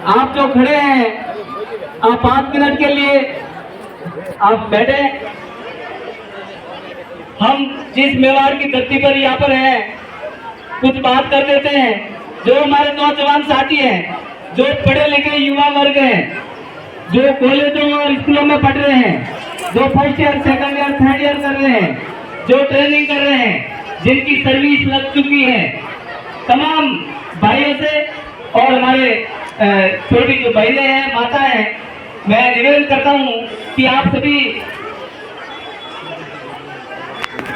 आप जो खड़े हैं, आप 5 मिनट के लिए आप बैठे। हम जिस मेवाड़ की धरती पर यहाँ पर हैं, कुछ बात कर देते हैं। जो हमारे नौजवान साथी हैं, जो पढ़े लिखे युवा वर्ग हैं, जो कॉलेजों और स्कूलों में पढ़ रहे हैं, जो first year, second year, third year कर रहे हैं, जो ट्रेनिंग कर रहे हैं, जिनकी सर्विस लग चुकी है, तमाम भाइयों से और हमारे छोटी जो बहनें हैं, माता हैं, मैं निवेदन करता हूं कि आप सभी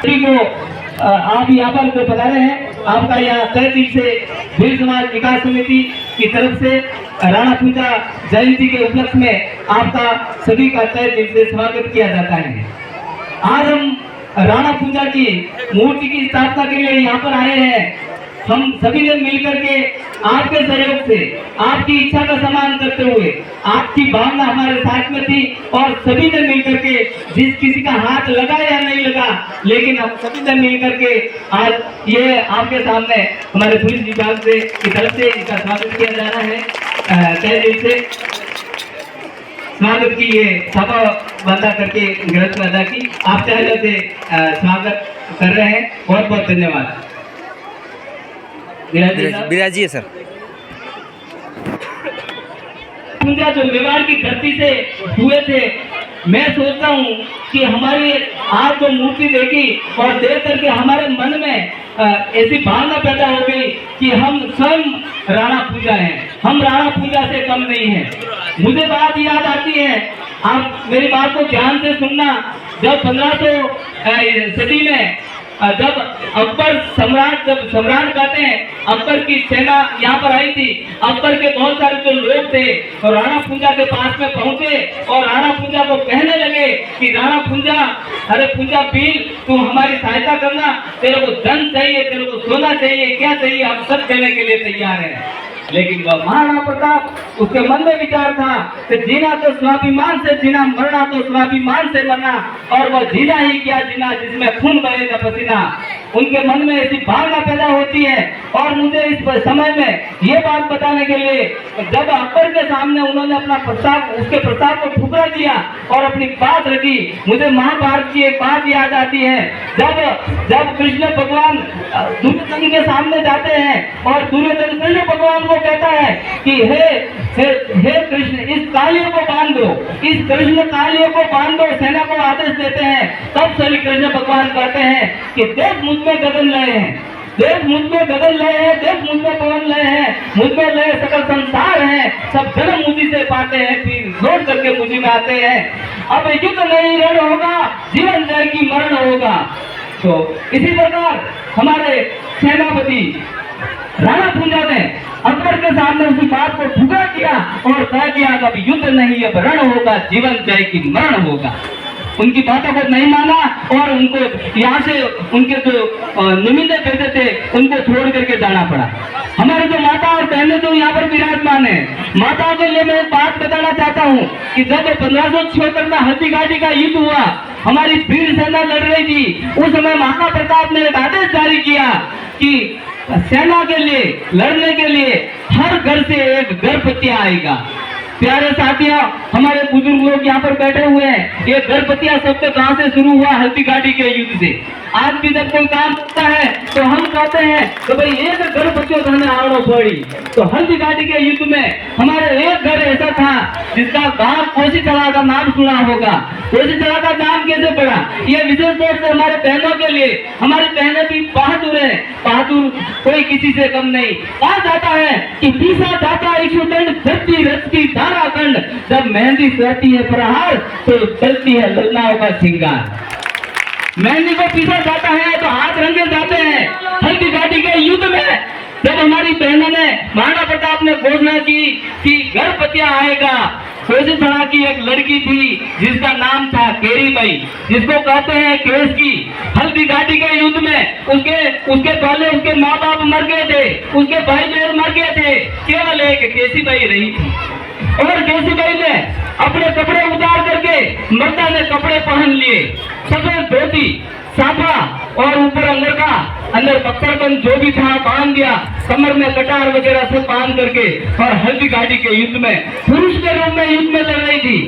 को आप यहाँ पर जो बता रहे हैं, आपका यहाँ तहे दिल से भील समाज विकास समिति की तरफ से राणा पूजा जयंती के उपलक्ष्य में आपका सभी का तहे दिल से स्वागत किया जाता है। आज हम राणा पूजा की मूर्ति की स्थापना के लिए यहाँ पर आए हैं। हम सभी ने मिलकर के आपके सहयोग से, आपकी इच्छा का सम्मान करते हुए, आपकी भावना हमारे साथ में थी और सभी ने मिलकर के, जिस किसी का हाथ लगा या नहीं लगा, लेकिन हम सभी ने मिलकर के आज ये आपके सामने हमारे पुलिस विभाग से की तरफ से इसका स्वागत किया जा रहा है। तहे दिल से स्वागत की ये सभा बंदा करके गलत में अदा की, आप चाहे से स्वागत कर रहे हैं। बहुत बहुत धन्यवाद। बिराजी है सर। पूजा जो मेवाड़ की धरती से हुए थे, मैं सोचता हूँ कि हमारी आज जो मूर्ति देखी और देख करके हमारे मन में ऐसी भावना पैदा हो गई कि हम स्वयं राणा पूजा हैं, हम राणा पूजा से कम नहीं हैं। मुझे बात याद आती है, आप मेरी बात को ध्यान से सुनना। जब 1500 सदी में जब अकबर सम्राट, जब सम्राट कहते हैं, अकबर की सेना यहाँ पर आई थी, अकबर के बहुत सारे जो लोग थे और राणा पूजा के पास में पहुंचे और राणा पूजा को कहने लगे कि राणा पूजा, अरे पूजा भील, तू हमारी सहायता करना, तेरे को धन चाहिए, तेरे को सोना चाहिए, क्या चाहिए, हम सब देने के लिए तैयार हैं। लेकिन वह महाराणा प्रताप, उसके मन में विचार था कि जीना तो स्वाभिमान से जीना, मरना तो स्वाभिमान से मरना, और वह जीना ही क्या जीना जिसमें खून बहेगा पसीना। उनके मन में ऐसी भावना पैदा होती है। और मुझे इस समय में ये बात बताने के लिए, जब अकबर के सामने उन्होंने अपना प्रस्ताव, उसके प्रस्ताव को ठुकरा दिया और अपनी बात रखी, मुझे महाभारत की एक बात याद आती है। जब कृष्ण भगवान दुर्योधन के सामने जाते हैं और दुर्योधन कृष्ण भगवान को कहता है कि हे कृष्ण, इस कालियों को बांध दो, इस कृष्ण कालियों को बांध दो, सेना को आदेश देते हैं। तब श्री कृष्ण भगवान कहते हैं कि देख मुझ में गगन लय है, देख मुझ में गगन लय है, देख मुझ में पवन लय है, मुझ में लय सकल संसार है, सब जन्म मुझी से पाते हैं, फिर लौट करके मुझी में आते हैं। अब युद्ध नहीं रण होगा, जीवन जय की मरण होगा। तो इसी प्रकार हमारे सेनापति राणा पूजा ने अकबर के सामने उसी बात को ठुकरा दिया और कह दिया कि अब युद्ध नहीं, अब रण होगा, जीवन जय की मरण होगा। उनकी बातों को नहीं माना और उनको यहाँ से, उनके जो नुमिंदे बेटे थे, उनको छोड़ करके जाना पड़ा। हमारे जो माता और बहनें जो यहाँ पर विराजमान है, माताओं के लिए मैं एक बात बताना चाहता हूँ कि जब 1576 में हल्दीघाटी का युद्ध हुआ, हमारी भील सेना लड़ रही थी, उस समय महाराणा प्रताप ने एक आदेश जारी किया कि सेना के लिए, लड़ने के लिए हर घर से एक गर्भवतिया आएगा। प्यारे साथियों, हमारे बुजुर्ग लोग यहाँ पर बैठे हुए हैं, ये गर्भवतिया शब्द कहाँ से शुरू हुआ? हल्दीघाटी के युद्ध से। आज भी जब कोई काम होता है तो हम कहते हैं तो भाई एक गर्भवतियों धन आवड़ो पड़ी। तो हल्दीघाटी के युद्ध में हमारे एक घर ऐसा था जिसका गांव कोसीतड़ा का नाम सुना होगा। कोसीतड़ा का नाम कैसे पड़ा? ये विशेष तौर से हमारे बहनों के लिए, हमारी बहनें भी बहादुर है, बहादुर कोई किसी से कम नहीं। कहा जाता है कि पीसा जाता इक्षुदंड, धरती रथ की धारा खंड, जब मेहंदी सहती है प्रहार तो चलती है ललनाओं का श्रृंगार। मेहंदी को पीसा जाता है तो हाथ रंगे जाते हैं। हल्दीघाटी के युद्ध में जब हमारी बहनों ने, महाराणा प्रताप ने घोषणा की कि गर्भवतिया आएगा, कोसीतड़ा की एक लड़की थी जिसका नाम था केरीबाई, जिसको कहते हैं केस की। हल्दीघाटी के युद्ध में उसके पहले उसके माँ बाप मर गए थे, उसके भाई बहन मर गए थे, केवल एक केसीबाई रही थी। और केसीबाई ने अपने कपड़े उतार करके मर्दा ने कपड़े पहन लिए, सफेद धोती, साफा और ऊपर अंदर पत्थरबंद जो भी था बांध दिया, कमर में कटार वगैरह सब बांध करके, और हल्दी गाड़ी के युद्ध में पुरुष के रूप में युद्ध में लड़ रही थी।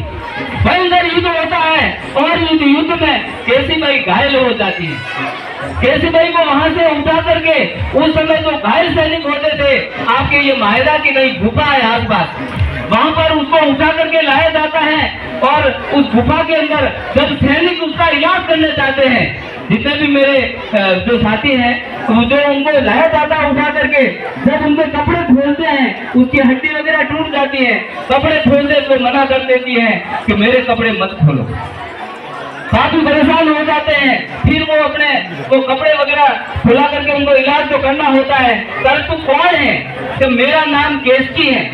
भयंकर युद्ध होता है और युद्ध में केसीबाई घायल हो जाती है। केसीबाई को वहां से उठा करके, उस समय जो घायल सैनिक होते थे, आपके ये मायदा की नहीं गुफा है आसपास, वहां पर उसको उठा करके लाया जाता है। और उस गुफा के अंदर जब सैनिक उसका इलाज करने चाहते हैं, जितने भी मेरे जो साथी हैं, जो उनको लाया जाता है उठा करके, जब उनके कपड़े खोलते हैं, उसकी हड्डी वगैरह टूट जाती है, कपड़े खोलते तो मना कर देती है कि मेरे कपड़े मत खोलो। काफी परेशान हो जाते हैं। फिर वो अपने कपड़े वगैरह खुला करके उनको इलाज तो करना होता है। परंतु कौन है? कि मेरा नाम केसकी है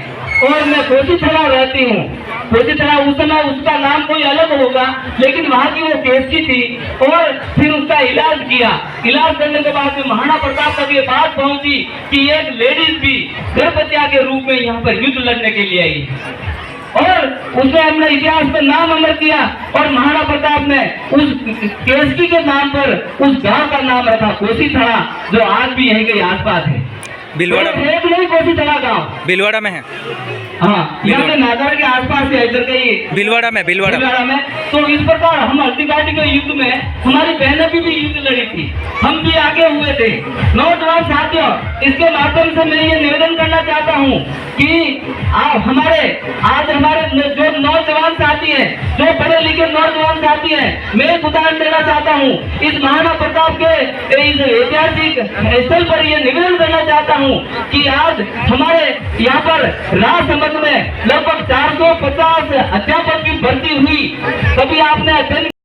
और मैं कोसीथड़ा रहती हूँ। कोसीथड़ा उस समय उसका नाम कोई अलग होगा, लेकिन वहाँ की वो केसकी थी। और फिर उसका इलाज किया। इलाज करने के बाद महाराणा प्रताप तक ये बात पहुंची कि एक लेडीज भी गर्भवतिया के रूप में यहाँ पर युद्ध लड़ने के लिए आई, और उसने अपने इतिहास में नाम अमर किया। और महाराणा प्रताप ने उस केसकी के नाम पर उस गांव का नाम रखा कोसीथड़ा, जो आज भी यहीं के आसपास है। भीलवाड़ा में एक नहीं, कोसीथड़ा गांव भीलवाड़ा में है। हाँ, यहाँ पे नागौर के आसपास है, इधर के भीलवाड़ा में तो इस प्रकार हम हल्दी घाटी के युद्ध में हमारी बहनें भी युद्ध लड़ी थी, हम भी आगे हुए थे। नौजवान साथियों, इसके माध्यम से मैं ये निवेदन करना चाहता हूँ कि आज हमारे जो नौजवान साथी हैं, जो पढ़े लिखे नौजवान साथी हैं, मैं एक उदाहरण देना चाहता हूँ। इस महाराणा प्रताप के इस ऐतिहासिक स्थल पर यह निवेदन करना चाहता हूँ कि आज हमारे यहाँ पर राजसमंद में लगभग 450 अध्यापक की भर्ती हुई। कभी आपने